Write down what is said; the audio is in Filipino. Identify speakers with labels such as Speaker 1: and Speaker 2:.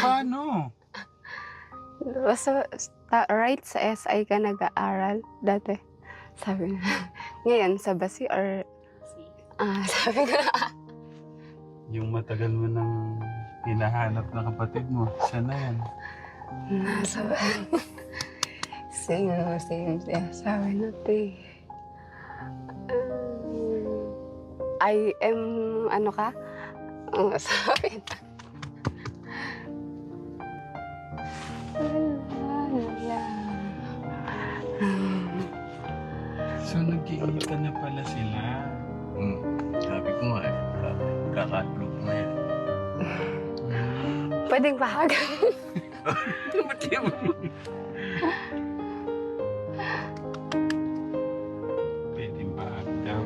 Speaker 1: Paano?
Speaker 2: Basta, right sa SI ka nag-aaral dati. Sabi na. Ngayon, sa Basi or... sabi ko na.
Speaker 1: Yung matagal mo nang hinahanap na kapatid mo, siya na yan.
Speaker 2: Nasa same. Sabi na ito eh. I am, ano ka? Sabi na.
Speaker 1: So, nagkikita na pala sila.
Speaker 3: Sabi ko nga kakatlog mo yan.
Speaker 2: Pwedeng bahagan.
Speaker 3: Ba't yun?
Speaker 1: Pwede ba daw?